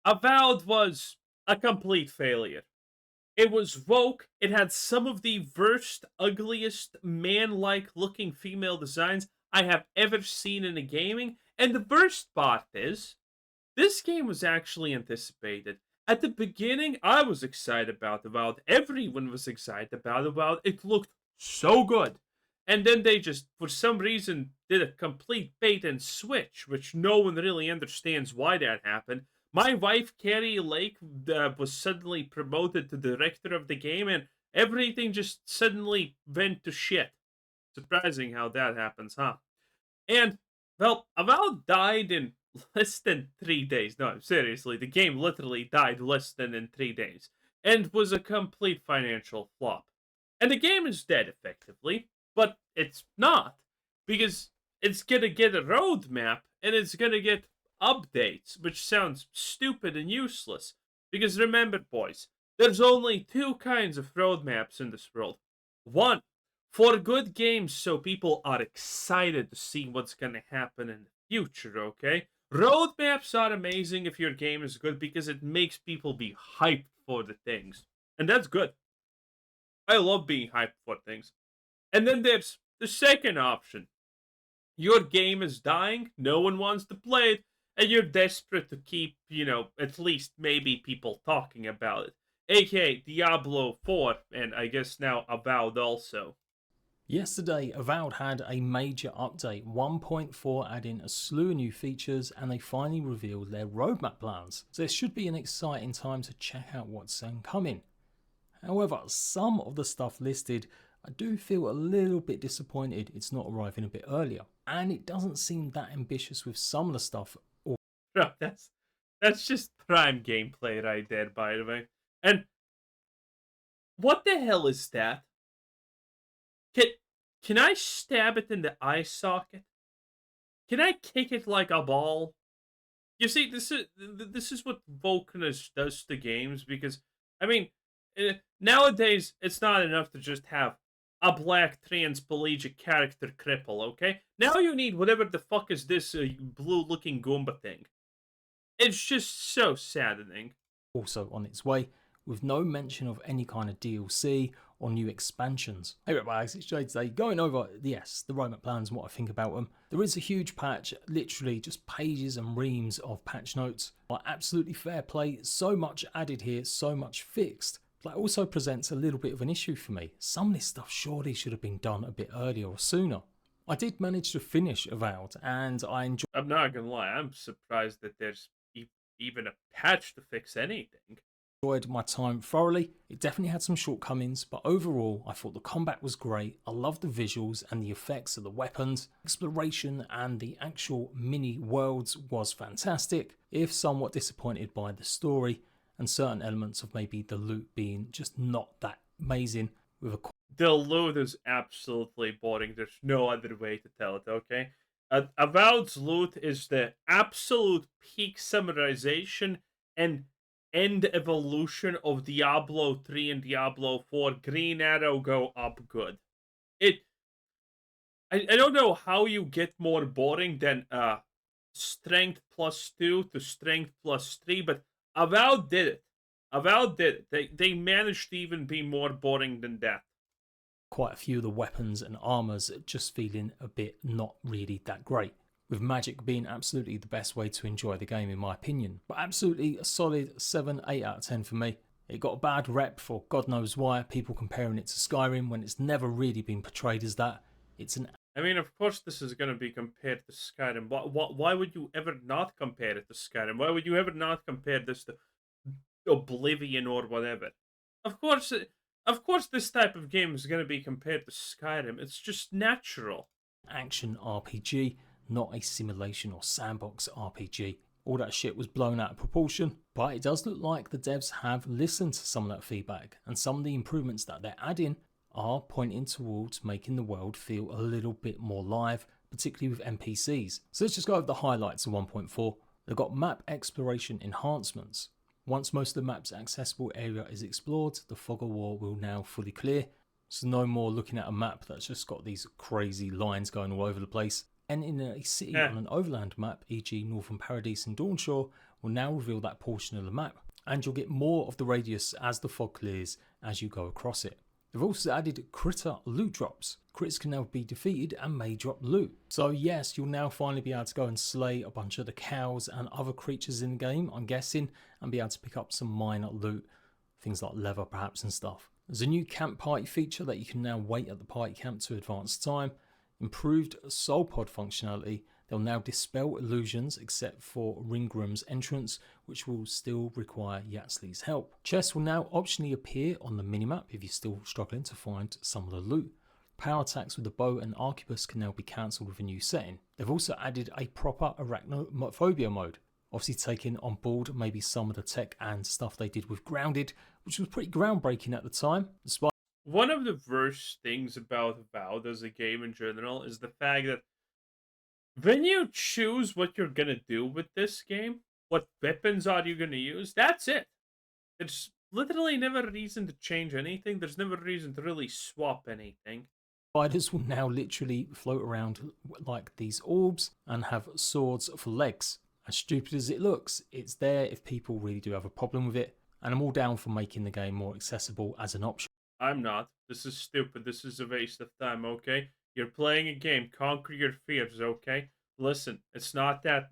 Avowed was a complete failure. It was woke. It had some of the worst, ugliest, man-like looking female designs I have ever seen in a gaming. And the worst part is, this game was actually anticipated. At the beginning, I was excited about Avowed. Everyone was excited about Avowed. It looked so good. And then they just, for some reason, did a complete bait and switch, which no one really understands why that happened. My wife, Carrie Lake, was suddenly promoted to director of the game, and everything just suddenly went to shit. Surprising how that happens, huh? And, well, Avowed died in less than 3 days. No, seriously, the game literally died less than in 3 days and was a complete financial flop. And the game is dead, effectively, but it's not because it's gonna get a roadmap and it's gonna get updates, which sounds stupid and useless. Because remember, boys, there's only two kinds of roadmaps in this world. One, for good games, so people are excited to see what's gonna happen in the future, okay? Roadmaps are amazing if your game is good because it makes people be hyped for the things. And that's good. I love being hyped for things. And then there's the second option. Your game is dying, no one wants to play it, and you're desperate to keep, at least maybe people talking about it. AKA Diablo 4, and I guess now Avowed also. Yesterday, Avowed had a major update. 1.4 adding a slew of new features, and they finally revealed their roadmap plans. So this should be an exciting time to check out what's coming. However, some of the stuff listed, I do feel a little bit disappointed it's not arriving a bit earlier. And it doesn't seem that ambitious with some of the stuff. Bro, that's just prime gameplay right there, by the way. And what the hell is that? Can I stab it in the eye socket? Can I kick it like a ball? You see, this is what Vulcanus does to games because, I mean, nowadays it's not enough to just have a black transpelagic character cripple, okay? Now you need whatever the fuck is this blue-looking Goomba thing. It's just so saddening. Also on its way, with no mention of any kind of DLC or new expansions. Hey guys, it's Jay today, going over, the roadmap plans and what I think about them. There is a huge patch, literally just pages and reams of patch notes. But absolutely fair play, so much added here, so much fixed. But that also presents a little bit of an issue for me. Some of this stuff surely should have been done a bit earlier or sooner. I did manage to finish Avowed and I enjoyed. I'm not gonna lie, I'm surprised that there's even a patch to fix anything. Enjoyed my time thoroughly. It definitely had some shortcomings, but overall I thought the combat was great. I loved the visuals and the effects of the weapons. Exploration and the actual mini worlds was fantastic, if somewhat disappointed by the story and certain elements of maybe the loot being just not that amazing. The loot is absolutely boring. There's no other way to tell it, okay? Avowed's loot is the absolute peak summarization and end evolution of Diablo 3 and Diablo 4. Green arrow go up good. I don't know how you get more boring than strength +2 to strength +3, but Avowed did it. Avowed did it. They managed to even be more boring than that. Quite a few of the weapons and armors just feeling a bit not really that great, with magic being absolutely the best way to enjoy the game in my opinion. But absolutely a solid 7, 8 out of 10 for me. It got a bad rep for God knows why, people comparing it to Skyrim when it's never really been portrayed as that. I mean, of course this is going to be compared to Skyrim. Why would you ever not compare it to Skyrim? Why would you ever not compare this to Oblivion or whatever? Of course this type of game is going to be compared to Skyrim. It's just natural. Action RPG, not a simulation or sandbox RPG. All that shit was blown out of proportion, but it does look like the devs have listened to some of that feedback, and some of the improvements that they're adding are pointing towards making the world feel a little bit more live, particularly with NPCs. So let's just go over the highlights of 1.4. They've got map exploration enhancements. Once most of the map's accessible area is explored, the fog of war will now fully clear. So no more looking at a map that's just got these crazy lines going all over the place. And in a city on an overland map, e.g. Northern Paradise and Dawnshore, will now reveal that portion of the map, and you'll get more of the radius as the fog clears as you go across it. They've also added critter loot drops. Crits can now be defeated and may drop loot. So yes, you'll now finally be able to go and slay a bunch of the cows and other creatures in the game, I'm guessing, and be able to pick up some minor loot, things like leather perhaps and stuff. There's a new camp party feature that you can now wait at the party camp to advance time. Improved soul pod functionality. They'll now dispel illusions except for Ringram's entrance, which will still require Yatsli's help. Chests will now optionally appear on the minimap if you're still struggling to find some of the loot. Power attacks with the bow and arquebus can now be cancelled with a new setting. They've also added a proper arachnophobia mode, obviously taking on board maybe some of the tech and stuff they did with Grounded, which was pretty groundbreaking at the time. Despite One of the worst things about Avowed as a game in general is the fact that when you choose what you're gonna do with this game, what weapons are you gonna use, that's it. There's literally never a reason to change anything. There's never a reason to really swap anything. spiders will now literally float around like these orbs and have swords for legs. As stupid as it looks, it's there if people really do have a problem with it, and I'm all down for making the game more accessible as an option. I'm not. This is stupid. This is a waste of time, okay? You're playing a game. Conquer your fears, okay? Listen, it's not that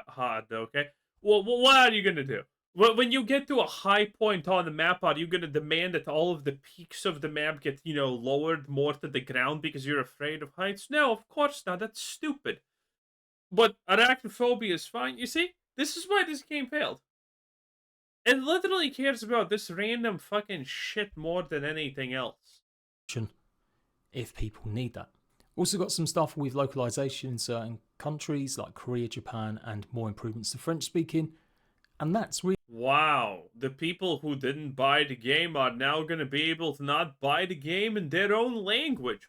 hard, okay? Well, what are you gonna do? When you get to a high point on the map, are you gonna demand that all of the peaks of the map get, lowered more to the ground because you're afraid of heights? No, of course not. That's stupid. But arachnophobia is fine. You see, this is why this game failed. It literally cares about this random fucking shit more than anything else. If people need that. Also got some stuff with localization in certain countries like Korea, Japan, and more improvements to French speaking. And that's really Wow, the people who didn't buy the game are now going to be able to not buy the game in their own language.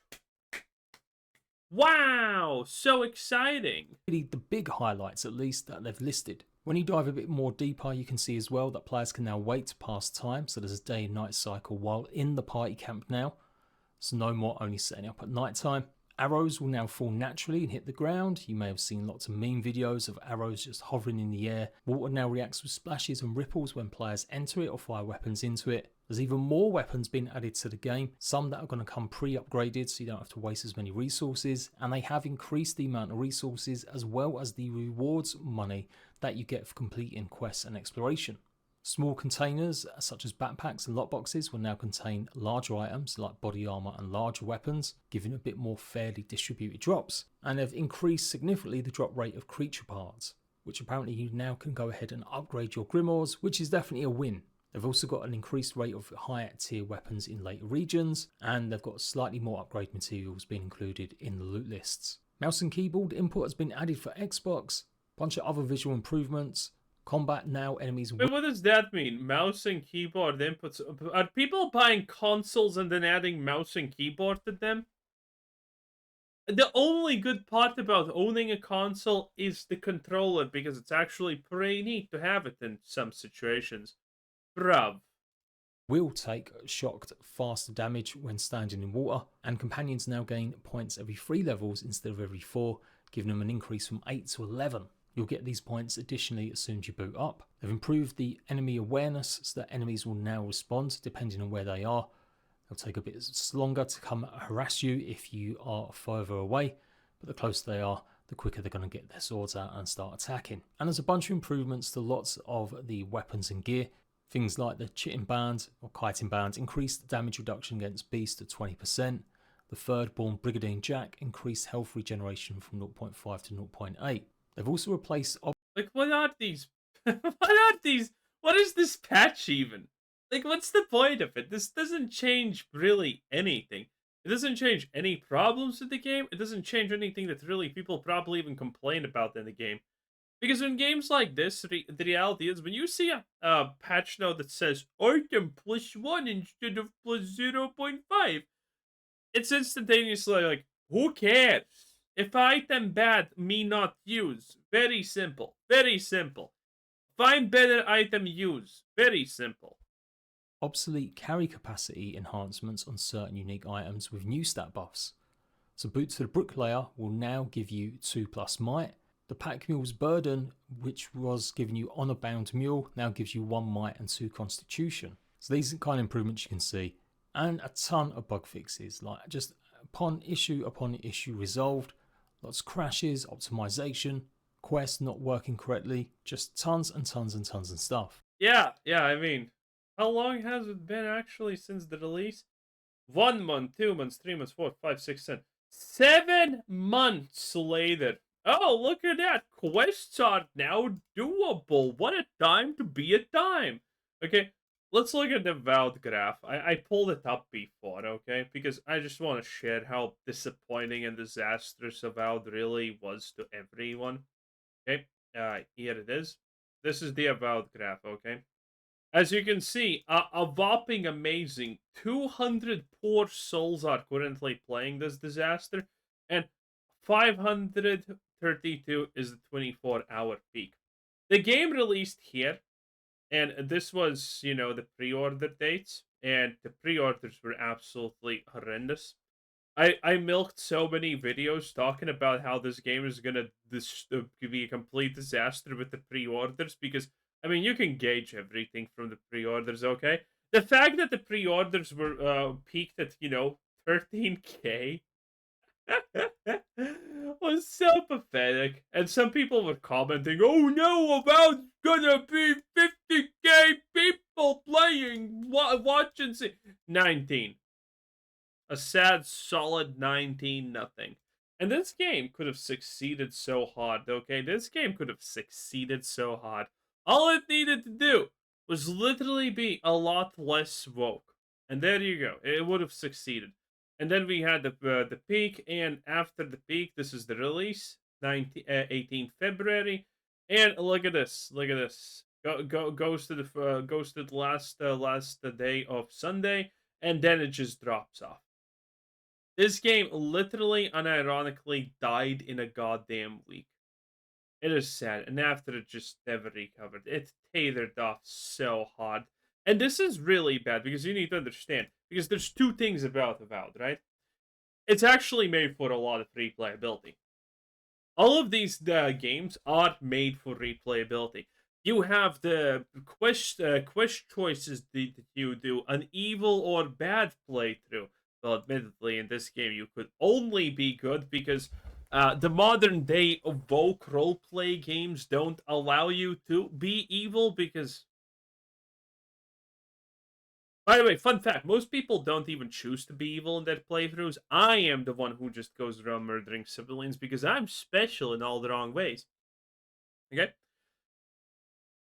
Wow, so exciting. the big highlights, at least, that they've listed. When you dive a bit more deeper, you can see as well that players can now wait to pass time, so there's a day and night cycle while in the party camp now, so no more only setting up at night time. Arrows will now fall naturally and hit the ground. You may have seen lots of meme videos of arrows just hovering in the air. Water now reacts with splashes and ripples when players enter it or fire weapons into it. There's even more weapons being added to the game, some that are going to come pre-upgraded so you don't have to waste as many resources, and they have increased the amount of resources as well as the rewards money that you get for completing quests and exploration. Small containers such as backpacks and lockboxes will now contain larger items like body armor and larger weapons, giving a bit more fairly distributed drops. And they've increased significantly the drop rate of creature parts, which apparently you now can go ahead and upgrade your grimoires, which is definitely a win. They've also got an increased rate of higher tier weapons in later regions, and they've got slightly more upgrade materials being included in the loot lists. Mouse and keyboard input has been added for Xbox, bunch of other visual improvements. Combat now enemies. Wait, what does that mean? Mouse and keyboard inputs. Are people buying consoles and then adding mouse and keyboard to them? The only good part about owning a console is the controller, because it's actually pretty neat to have it in some situations. Bruv. Will take shocked faster damage when standing in water, and companions now gain points every 3 levels instead of every 4, giving them an increase from 8 to 11. You'll get these points additionally as soon as you boot up. They've improved the enemy awareness so that enemies will now respond depending on where they are. They'll take a bit longer to come harass you if you are further away, but the closer they are, the quicker they're going to get their swords out and start attacking. And there's a bunch of improvements to lots of the weapons and gear. Things like the chitting band or kiting band increased damage reduction against beasts to 20%. The third born Brigadier Jack increased health regeneration from 0.5 to 0.8. They've also replaced... Like, what are these? What are these? What is this patch even? Like, what's the point of it? This doesn't change really anything. It doesn't change any problems with the game. It doesn't change anything that really people probably even complain about in the game. Because in games like this, the reality is when you see a patch note that says item +1 instead of +0.5, it's instantaneously like, who cares? If item bad, me not use. Very simple. Very simple. Find better item use. Very simple. Obsolete carry capacity enhancements on certain unique items with new stat buffs. So Boots to the Bricklayer will now give you 2+ might, The pack mule's burden, which was giving you honor bound mule, now gives you 1 might and 2 constitution. So these are the kind of improvements you can see. And a ton of bug fixes, like just upon issue resolved. Lots of crashes, optimization, quests not working correctly, just tons and tons and tons of stuff. Yeah, yeah, I mean, how long has it been actually since the release? 1 month, 2 months, 3 months, 4, 5, 6, 7. 7 months later. Oh, look at that. Quests are now doable. What a time to be a time. Okay, let's look at the Avowed graph. I pulled it up before, okay? Because I just want to share how disappointing and disastrous Avowed really was to everyone. Okay, here it is. This is the Avowed graph, okay? As you can see, a whopping amazing 200 poor souls are currently playing this disaster, and 532 is the 24-hour peak. The game released here, and this was, the pre-order dates, and the pre-orders were absolutely horrendous. I milked so many videos talking about how this game is gonna be a complete disaster with the pre-orders because I mean you can gauge everything from the pre-orders. Okay, the fact that the pre-orders were peaked at 13K was so pathetic, and some people were commenting, "Oh no, about gonna be 50K people playing, watch and see." 19. A sad, solid 19 nothing. And this game could have succeeded so hard, okay? This game could have succeeded so hard. All it needed to do was literally be a lot less woke. And there you go. It would have succeeded. And then we had the peak, and after the peak, this is the release, 18 February. And look at this. Look at this. Goes to the last day of Sunday, and then it just drops off. This game literally unironically died in a goddamn week. It is sad, and after it just never recovered. It tatered off so hard. And this is really bad because you need to understand. Because there's two things about Avowed, right? It's actually made for a lot of replayability. All of these games are made for replayability. You have the quest choices that you do, an evil or bad playthrough. Well, admittedly, in this game, you could only be good because the modern day woke roleplay games don't allow you to be evil because. By the way, fun fact, most people don't even choose to be evil in their playthroughs. I am the one who just goes around murdering civilians because I'm special in all the wrong ways. Okay?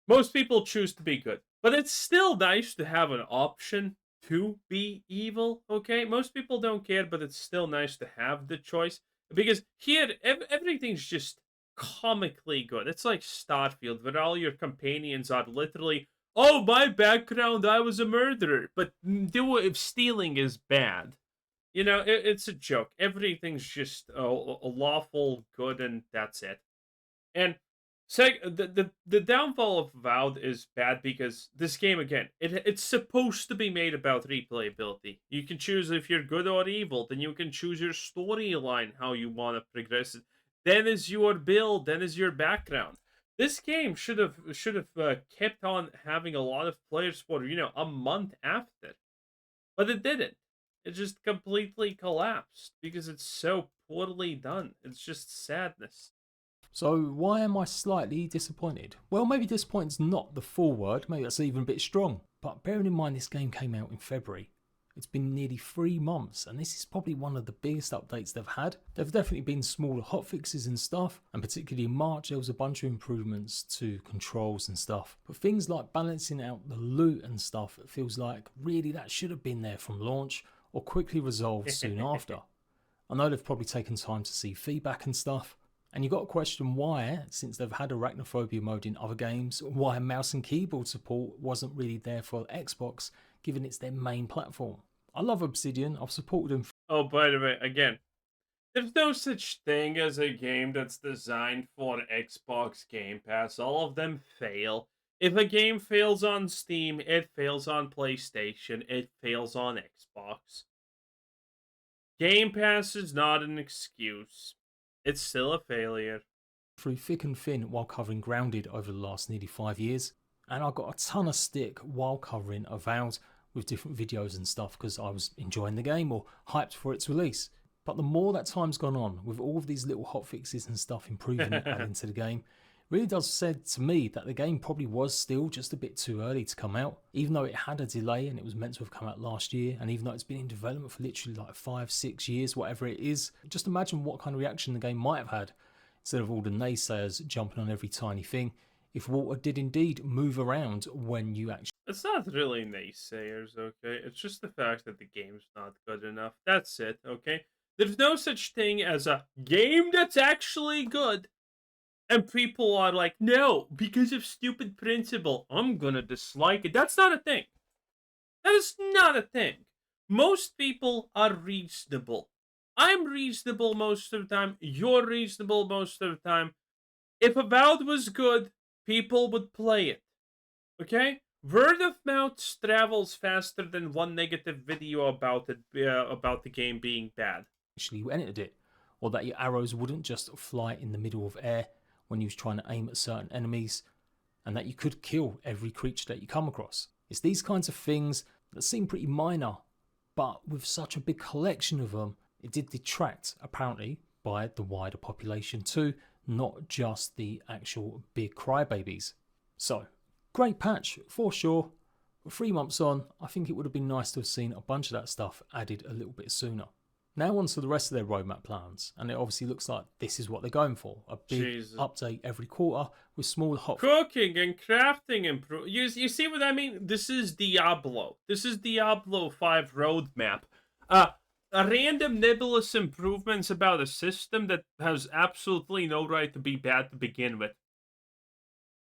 Most people choose to be good, but it's still nice to have an option to be evil, okay? Most people don't care, but it's still nice to have the choice because here everything's just comically good. It's like Starfield, where all your companions are literally, oh, my background, I was a murderer, but if stealing is bad. It's a joke. Everything's just a lawful good, and that's it. And the downfall of Avowed is bad because this game again, it's supposed to be made about replayability. You can choose if you're good or evil, then you can choose your storyline, how you want to progress it. Then is your build, then is your background. This game should have kept on having a lot of players for a month after, but it didn't. It just completely collapsed because it's so poorly done. It's just sadness. So why am I slightly disappointed? Well, maybe disappointed's not the full word, maybe that's even a bit strong. But bearing in mind this game came out in February, it's been nearly 3 months, and this is probably one of the biggest updates they've had. There have definitely been smaller hotfixes and stuff, and particularly in March there was a bunch of improvements to controls and stuff. But things like balancing out the loot and stuff, it feels like really that should have been there from launch or quickly resolved soon after. I know they've probably taken time to see feedback and stuff, and you got to question why, since they've had arachnophobia mode in other games, why mouse and keyboard support wasn't really there for Xbox, given it's their main platform. I love Obsidian, I've supported them. Oh, by the way, again, there's no such thing as a game that's designed for Xbox Game Pass. All of them fail. If a game fails on Steam, it fails on PlayStation, it fails on Xbox. Game Pass is not an excuse. It's still a failure. through thick and thin while covering Grounded over the last nearly 5 years. And I got a ton of stick while covering Avowed with different videos and stuff because I was enjoying the game or hyped for its release. But the more that time's gone on, with all of these little hotfixes and stuff improving and adding to the game, really does said to me that the game probably was still just a bit too early to come out, even though it had a delay and it was meant to have come out last year, and even though it's been in development for literally like 5-6 years, whatever it is. Just imagine what kind of reaction the game might have had, instead of all the naysayers jumping on every tiny thing, if water did indeed move around when you actually... It's not really naysayers, okay? It's just the fact that the game's not good enough. That's it, okay? There's no such thing as a game that's actually good. And people are like, no, because of stupid principle, I'm gonna dislike it. That's not a thing. That is not a thing. Most people are reasonable. I'm reasonable most of the time. You're reasonable most of the time. If Avowed was good, people would play it. Okay? Word of mouth travels faster than one negative video about it, about the game being bad. entered it, or that your arrows wouldn't just fly in the middle of air when you was trying to aim at certain enemies, and that you could kill every creature that you come across. It's these kinds of things that seem pretty minor, but with such a big collection of them, it did detract, apparently, by the wider population too, not just the actual big crybabies. So, great patch, for sure. But 3 months on, I think it would have been nice to have seen a bunch of that stuff added a little bit sooner. Now on to the rest of their roadmap plans, and it obviously looks like this is what they're going for. A big update every quarter with small hot... Cooking and crafting improve. You see what I mean? This is Diablo. This is Diablo 5 roadmap. Random nebulous improvements about a system that has absolutely no right to be bad to begin with.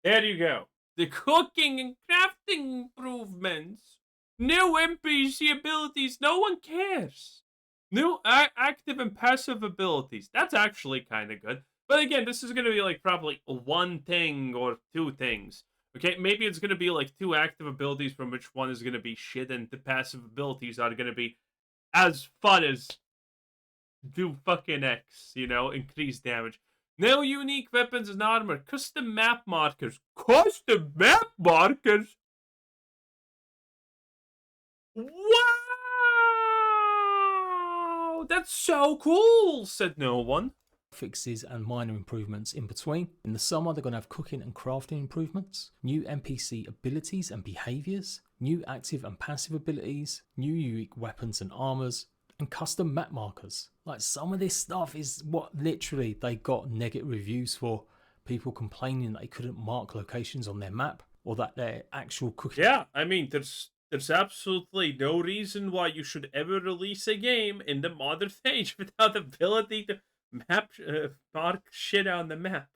There you go. The cooking and crafting improvements. New NPC abilities. No one cares. New active and passive abilities. That's actually kind of good. But again, this is going to be like probably one thing or two things. Okay, maybe it's going to be like 2 active abilities from which one is going to be shit, and the passive abilities are going to be as fun as do fucking X, you know, increase damage. No unique weapons and armor. Custom map markers. Custom map markers? Wow! That's so cool, said no one. Fixes and minor improvements in between. In the summer, they're going to have cooking and crafting improvements, new NPC abilities and behaviors, new active and passive abilities, new unique weapons and armors, and custom map markers. Like, some of this stuff is what literally they got negative reviews for. People complaining that they couldn't mark locations on their map, or that their actual cooking... Yeah, I mean, there's absolutely no reason why you should ever release a game in the modern age without the ability to mark shit on the map.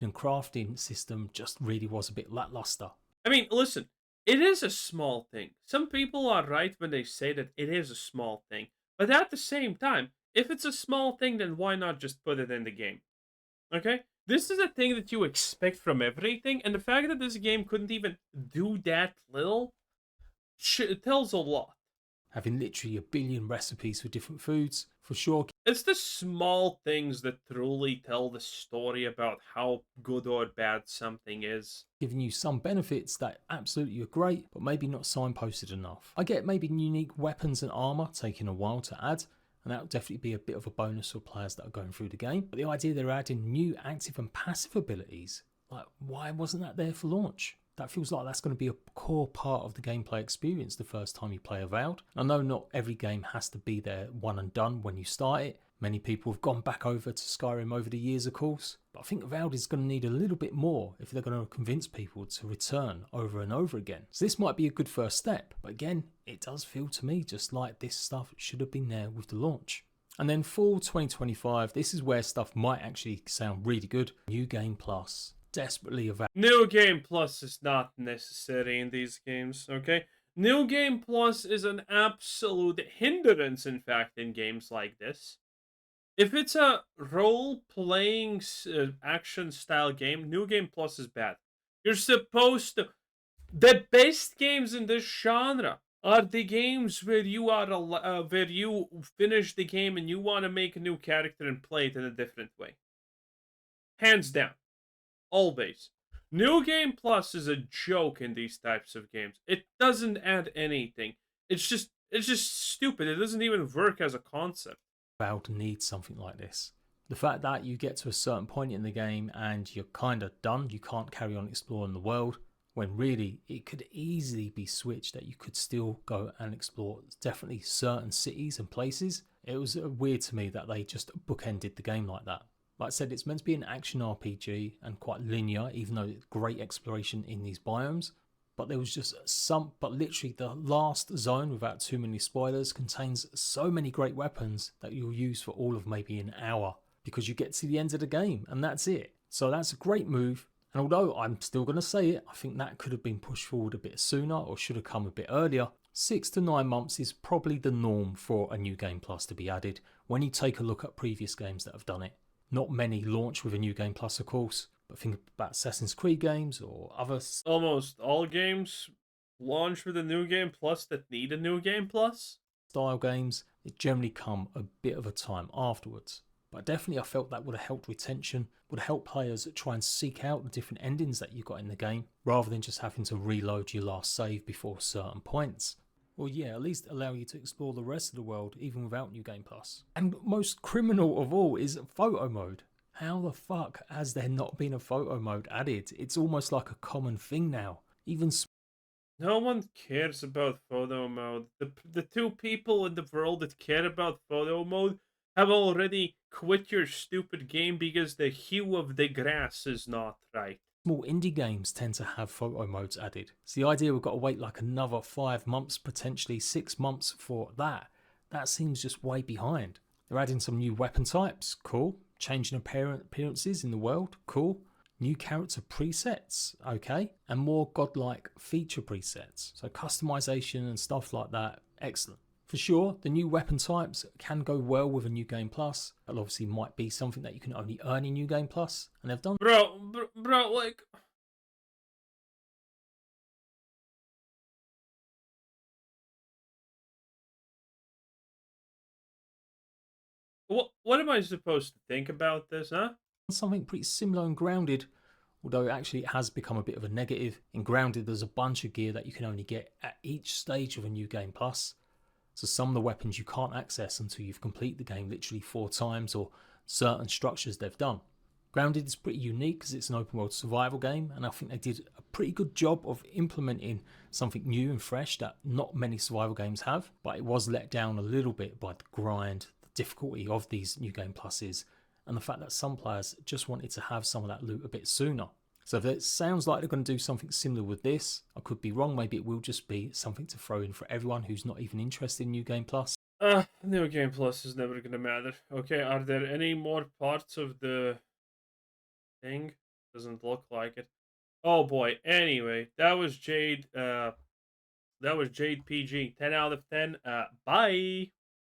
And crafting system just really was a bit lackluster. I mean, listen, it is a small thing. Some people are right when they say that it is a small thing. But at the same time, if it's a small thing, then why not just put it in the game? Okay? This is a thing that you expect from everything, and the fact that this game couldn't even do that little tells a lot. Having literally a billion recipes for different foods, for sure. It's the small things that truly tell the story about how good or bad something is. Giving you some benefits that absolutely are great, but maybe not signposted enough. I get maybe unique weapons and armor taking a while to add, and that would definitely be a bit of a bonus for players that are going through the game. But the idea they're adding new active and passive abilities, like, why wasn't that there for launch? That feels like that's going to be a core part of the gameplay experience the first time you play Avowed. I know not every game has to be there one and done when you start it. Many people have gone back over to Skyrim over the years, of course. But I think Avowed is going to need a little bit more if they're going to convince people to return over and over again. So this might be a good first step. But again, it does feel to me just like this stuff should have been there with the launch. And then fall 2025, this is where stuff might actually sound really good. New Game Plus. Desperately Avowed. New Game Plus is not necessary in these games, okay? New Game Plus is an absolute hindrance, in fact, in games like this. If it's a role-playing action-style game, New Game Plus is bad. You're supposed to... The best games in this genre are the games where you are where you finish the game and you want to make a new character and play it in a different way. hands down, always. New Game Plus is a joke in these types of games. It doesn't add anything. It's just stupid. It doesn't even work as a concept. Avowed needs something like this. The fact that you get to a certain point in the game and you're kind of done, you can't carry on exploring the world, when really it could easily be switched that you could still go and explore definitely certain cities and places. It was weird to me that they just bookended the game like that. Like I said, it's meant to be an action RPG and quite linear, even though it's great exploration in these biomes. But there was just but literally the last zone, without too many spoilers, contains so many great weapons that you'll use for all of maybe an hour because you get to the end of the game and that's it. So that's a great move. And although I'm still going to say it, I think that could have been pushed forward a bit sooner or should have come a bit earlier. 6 to 9 months is probably the norm for a new Game Plus to be added when you take a look at previous games that have done it. Not many launch with a new Game Plus, of course, but think about Assassin's Creed games or other Almost all games launch with a New Game Plus that need a New Game Plus. style games, it generally come a bit of a time afterwards. But definitely I felt that would have helped retention, would have helped players try and seek out the different endings that you got in the game, rather than just having to reload your last save before certain points. Or yeah, at least allow you to explore the rest of the world even without New Game Plus. And most criminal of all is photo mode. How the fuck has there not been a photo mode added? It's almost like a common thing now. Even No one cares about photo mode. The two people in the world that care about photo mode have already quit your stupid game because the hue of the grass is not right. small indie games tend to have photo modes added. It's the idea we've got to wait like another 5 months, potentially 6 months for that. That seems just way behind. They're adding some new weapon types, cool. Changing appearances in the world, cool. New character presets, okay. And more godlike feature presets. So customization and stuff like that, excellent. For sure, the new weapon types can go well with a New Game Plus. That obviously might be something that you can only earn in New Game Plus, and they've done. Bro, like, what am I supposed to think about this, huh? Something pretty similar and Grounded, although actually it has become a bit of a negative. In Grounded, there's a bunch of gear that you can only get at each stage of a New Game Plus. So some of the weapons you can't access until you've completed the game literally 4 times, or certain structures they've done. Grounded is pretty unique because it's an open world survival game, and I think they did a pretty good job of implementing something new and fresh that not many survival games have, but it was let down a little bit by the grind, the difficulty of these New Game Pluses, and the fact that some players just wanted to have some of that loot a bit sooner. So if it sounds like they're going to do something similar with this, I could be wrong. Maybe it will just be something to throw in for everyone who's not even interested in New Game Plus. New Game Plus is never gonna matter. Okay, are there any more parts of the thing? Doesn't look like it. Oh boy. Anyway, that was Jade. That was Jade PG. 10 out of 10. Bye.